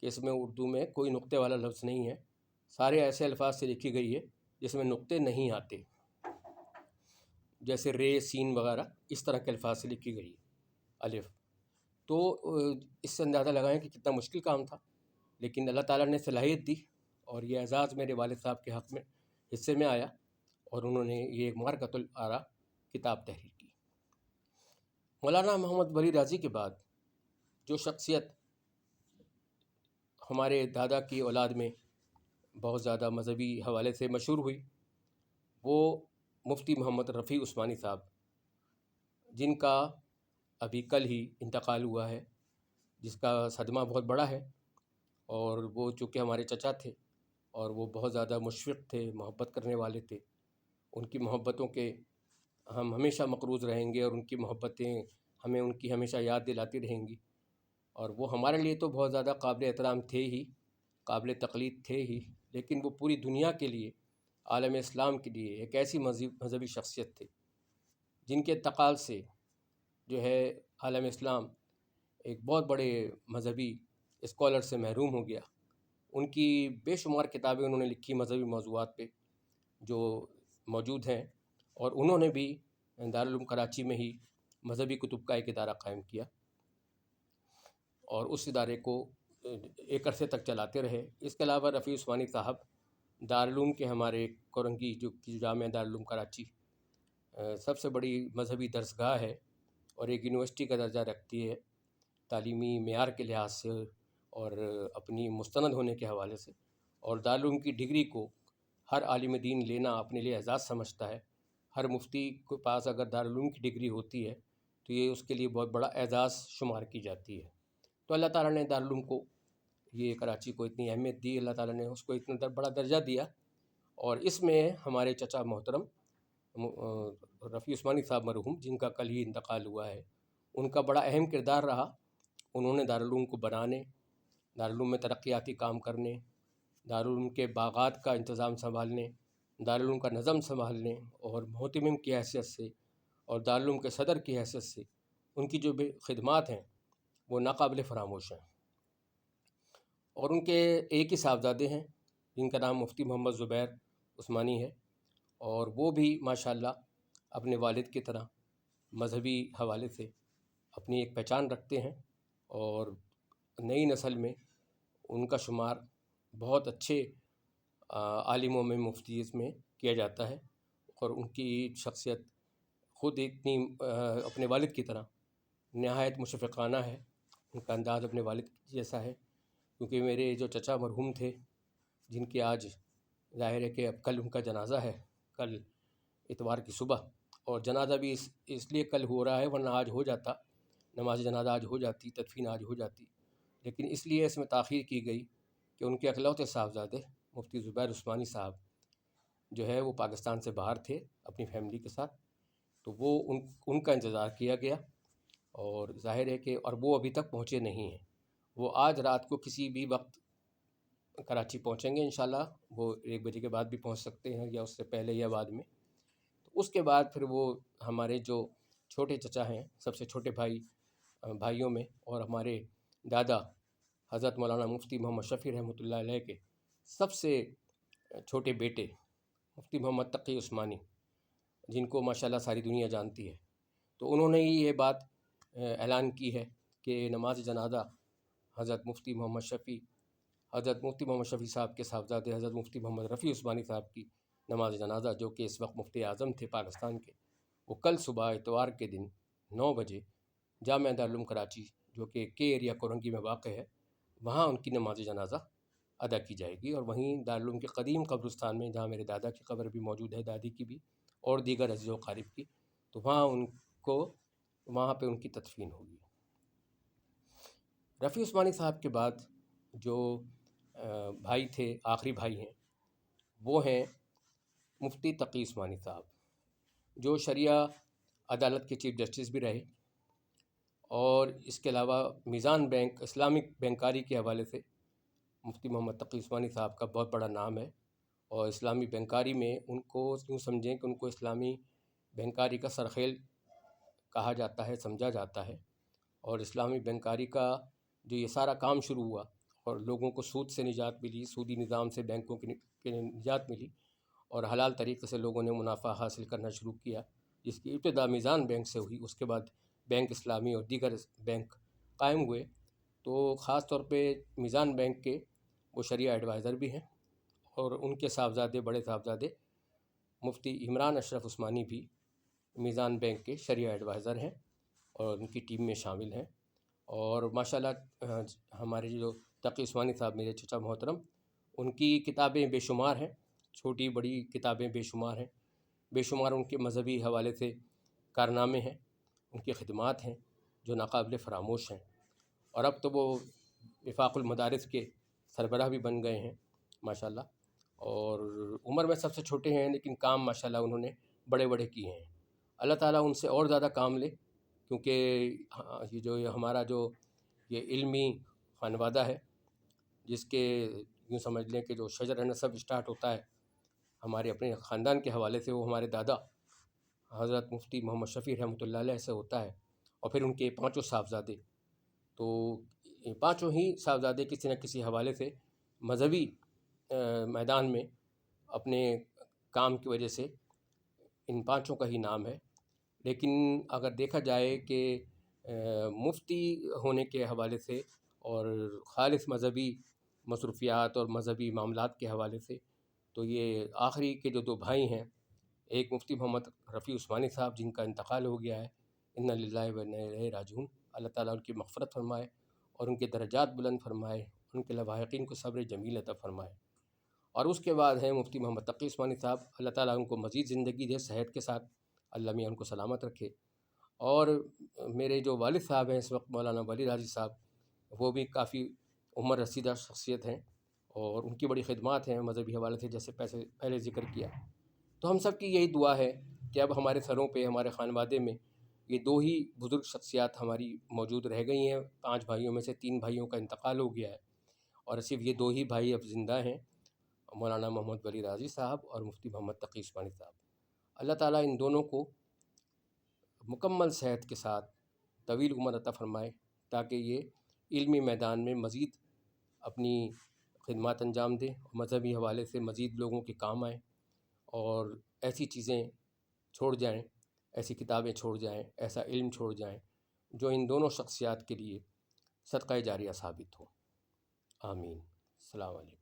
کہ اس میں اردو میں کوئی نقطے والا لفظ نہیں ہے، سارے ایسے الفاظ سے لکھی گئی ہے جس میں نقطے نہیں آتے، جیسے رے، سین وغیرہ اس طرح کے الفاظ سے لکھی گئی ہے الف۔ تو اس سے اندازہ لگائیں کہ کتنا مشکل کام تھا، لیکن اللہ تعالیٰ نے صلاحیت دی، اور یہ اعزاز میرے والد صاحب کے حق میں حصے میں آیا، اور انہوں نے یہ ایک معرکۃ الآراء کتاب تحریر کی۔ مولانا محمد ولی رازی کے بعد جو شخصیت ہمارے دادا کی اولاد میں بہت زیادہ مذہبی حوالے سے مشہور ہوئی، وہ مفتی محمد رفیع عثمانی صاحب، جن کا ابھی کل ہی انتقال ہوا ہے، جس کا صدمہ بہت بڑا ہے۔ اور وہ چونکہ ہمارے چچا تھے، اور وہ بہت زیادہ مشفق تھے، محبت کرنے والے تھے، ان کی محبتوں کے ہم ہمیشہ مقروض رہیں گے، اور ان کی محبتیں ہمیں ان کی ہمیشہ یاد دلاتی رہیں گی۔ اور وہ ہمارے لیے تو بہت زیادہ قابل احترام تھے ہی، قابل تقلید تھے ہی، لیکن وہ پوری دنیا کے لیے، عالم اسلام کے لیے ایک ایسی مذہبی شخصیت تھے جن کے انتقال سے جو ہے عالم اسلام ایک بہت بڑے مذہبی اسکالر سے محروم ہو گیا۔ ان کی بے شمار کتابیں انہوں نے لکھی مذہبی موضوعات پہ جو موجود ہیں، اور انہوں نے بھی دارالعلوم کراچی میں ہی مذہبی کتب کا ایک ادارہ قائم کیا، اور اس ادارے کو ایک عرصے تک چلاتے رہے۔ اس کے علاوہ رفیع عثمانی صاحب دارالعلوم کے ہمارے کورنگی جو جامعہ دارالعلوم کراچی سب سے بڑی مذہبی درسگاہ ہے، اور ایک یونیورسٹی کا درجہ رکھتی ہے تعلیمی معیار کے لحاظ سے اور اپنی مستند ہونے کے حوالے سے، اور دارالعلوم کی ڈگری کو ہر عالم دین لینا اپنے لیے اعزاز سمجھتا ہے۔ ہر مفتی کے پاس اگر دارالعلوم کی ڈگری ہوتی ہے تو یہ اس کے لیے بہت بڑا اعزاز شمار کی جاتی ہے۔ تو اللہ تعالیٰ نے دارالعلوم کو، یہ کراچی کو اتنی اہمیت دی، اللہ تعالیٰ نے اس کو اتنا بڑا درجہ دیا، اور اس میں ہمارے چچا محترم رفیع عثمانی صاحب مرحوم، جن کا کل ہی انتقال ہوا ہے، ان کا بڑا اہم کردار رہا۔ انہوں نے دارالعلوم کو بنانے، دارالعلوم میں ترقیاتی کام کرنے، دارالعلوم کے باغات کا انتظام سنبھالنے، دارالعلوم کا نظم سنبھالنے، اور محتمم کی حیثیت سے اور دارالعلوم کے صدر کی حیثیت سے ان کی جو بھی خدمات ہیں وہ ناقابل فراموش ہیں۔ اور ان کے ایک ہی صاحبزادے ہیں جن کا نام مفتی محمد زبیر عثمانی ہے، اور وہ بھی ماشاءاللہ اپنے والد کی طرح مذہبی حوالے سے اپنی ایک پہچان رکھتے ہیں، اور نئی نسل میں ان کا شمار بہت اچھے عالموں میں، مفتیز میں کیا جاتا ہے، اور ان کی شخصیت خود اتنی اپنے والد کی طرح نہایت مشفقانہ ہے، ان کا انداز اپنے والد جیسا ہے۔ کیونکہ میرے جو چچا مرحوم تھے، جن کے آج ظاہر ہے کہ اب کل ان کا جنازہ ہے، کل اتوار کی صبح، اور جنازہ بھی اس لیے کل ہو رہا ہے، ورنہ آج ہو جاتا، نماز جنازہ آج ہو جاتی، تدفین آج ہو جاتی، لیکن اس لیے اس میں تاخیر کی گئی کہ ان کے اکلوتے صاحبزادے مفتی زبیر عثمانی صاحب جو ہے وہ پاکستان سے باہر تھے اپنی فیملی کے ساتھ، تو وہ ان کا انتظار کیا گیا، اور ظاہر ہے کہ اور وہ ابھی تک پہنچے نہیں ہیں۔ وہ آج رات کو کسی بھی وقت کراچی پہنچیں گے انشاءاللہ، وہ 1 بجے کے بعد بھی پہنچ سکتے ہیں، یا اس سے پہلے یا بعد میں۔ تو اس کے بعد پھر وہ ہمارے جو چھوٹے چچا ہیں، سب سے چھوٹے بھائیوں میں، اور ہمارے دادا حضرت مولانا مفتی محمد شفیع رحمۃ اللہ علیہ کے سب سے چھوٹے بیٹے مفتی محمد تقی عثمانی، جن کو ماشاءاللہ ساری دنیا جانتی ہے، تو انہوں نے ہی یہ بات اعلان کی ہے کہ نماز جنازہ حضرت مفتی محمد شفیع صاحب کے صاحبزادے حضرت مفتی محمد رفیع عثمانی صاحب کی نماز جنازہ، جو کہ اس وقت مفتی اعظم تھے پاکستان کے، وہ کل صبح اتوار کے دن 9 بجے جامعہ دارالعلوم کراچی، جو کہ کے ایریا کورنگی میں واقع ہے، وہاں ان کی نماز جنازہ ادا کی جائے گی۔ اور وہیں دارالعلوم کے قدیم قبرستان میں، جہاں میرے دادا کی قبر بھی موجود ہے، دادی کی بھی، اور دیگر عزیز و اقارب کی، تو وہاں پہ ان کی تدفین ہوگی۔ رفیع عثمانی صاحب کے بعد جو بھائی تھے، آخری بھائی ہیں، وہ ہیں مفتی تقی عثمانی صاحب، جو شرعیہ عدالت کے چیف جسٹس بھی رہے، اور اس کے علاوہ میزان بینک، اسلامک بینکاری کے حوالے سے مفتی محمد تقی عثمانی صاحب کا بہت بڑا نام ہے، اور اسلامی بینکاری میں ان کو یوں سمجھیں کہ ان کو اسلامی بینکاری کا سرخیل کہا جاتا ہے، سمجھا جاتا ہے، اور اسلامی بینکاری کا جو یہ سارا کام شروع ہوا، اور لوگوں کو سود سے نجات ملی، سودی نظام سے بینکوں کی نجات ملی، اور حلال طریقے سے لوگوں نے منافع حاصل کرنا شروع کیا، جس کی ابتدا میزان بینک سے ہوئی۔ اس کے بعد بینک اسلامی اور دیگر بینک قائم ہوئے۔ تو خاص طور پہ میزان بینک کے وہ شریعہ ایڈوائزر بھی ہیں، اور ان کے صاحبزادے، بڑے صاحبزادے مفتی عمران اشرف عثمانی بھی میزان بینک کے شریعہ ایڈوائزر ہیں اور ان کی ٹیم میں شامل ہیں۔ اور ماشاءاللہ ہمارے جو تقی عثمانی صاحب، میرے چچا محترم، ان کی کتابیں بے شمار ہیں، چھوٹی بڑی کتابیں بے شمار ہیں، بے شمار ان کے مذہبی حوالے سے کارنامے ہیں، ان کی خدمات ہیں جو ناقابل فراموش ہیں۔ اور اب تو وہ وفاق المدارس کے سربراہ بھی بن گئے ہیں ماشاءاللہ، اور عمر میں سب سے چھوٹے ہیں، لیکن کام ماشاءاللہ انہوں نے بڑے بڑے کیے ہیں۔ اللہ تعالیٰ ان سے اور زیادہ کام لے، کیونکہ یہ جو ہمارا جو یہ علمی خانوادہ ہے، جس کے یوں سمجھ لیں کہ جو شجر نسب اسٹارٹ ہوتا ہے ہمارے اپنے خاندان کے حوالے سے، وہ ہمارے دادا حضرت مفتی محمد شفیع رحمۃ اللہ علیہ سے ہوتا ہے، اور پھر ان کے 5 صاحبزادے۔ تو یہ 5 ہی صاحبزادے کسی نہ کسی حوالے سے مذہبی میدان میں اپنے کام کی وجہ سے ان 5 کا ہی نام ہے۔ لیکن اگر دیکھا جائے کہ مفتی ہونے کے حوالے سے اور خالص مذہبی مصروفیات اور مذہبی معاملات کے حوالے سے، تو یہ آخری کے جو 2 بھائی ہیں، ایک مفتی محمد رفیع عثمانی صاحب جن کا انتقال ہو گیا ہے، انا للہ و انا الیہ راجعون، اللہ تعالیٰ ان کی مغفرت فرمائے اور ان کے درجات بلند فرمائے، ان کے لواحقین کو صبر جمیل عطا فرمائے۔ اور اس کے بعد ہیں مفتی محمد تقی عثمانی صاحب، اللہ تعالیٰ ان کو مزید زندگی دے صحت کے ساتھ، اللہ میاں ان کو سلامت رکھے۔ اور میرے جو والد صاحب ہیں اس وقت، مولانا ولی راضی صاحب، وہ بھی کافی عمر رسیدہ شخصیت ہیں، اور ان کی بڑی خدمات ہیں مذہبی حوالے سے، جیسے پہلے ذکر کیا۔ تو ہم سب کی یہی دعا ہے کہ اب ہمارے سروں پہ، ہمارے خانوادے میں یہ 2 ہی بزرگ شخصیات ہماری موجود رہ گئی ہیں۔ 5 بھائیوں میں سے 3 بھائیوں کا انتقال ہو گیا ہے، اور صرف یہ 2 ہی بھائی اب زندہ ہیں، مولانا محمد ولی راضی صاحب اور مفتی محمد تقی عثمانی صاحب۔ اللہ تعالیٰ ان دونوں کو مکمل صحت کے ساتھ طویل عمر عطا فرمائے، تاکہ یہ علمی میدان میں مزید اپنی خدمات انجام دیں، مذہبی حوالے سے مزید لوگوں کے کام آئیں، اور ایسی چیزیں چھوڑ جائیں، ایسی کتابیں چھوڑ جائیں، ایسا علم چھوڑ جائیں جو ان دونوں شخصیات کے لیے صدقہ جاریہ ثابت ہو۔ آمین۔ السلام علیکم۔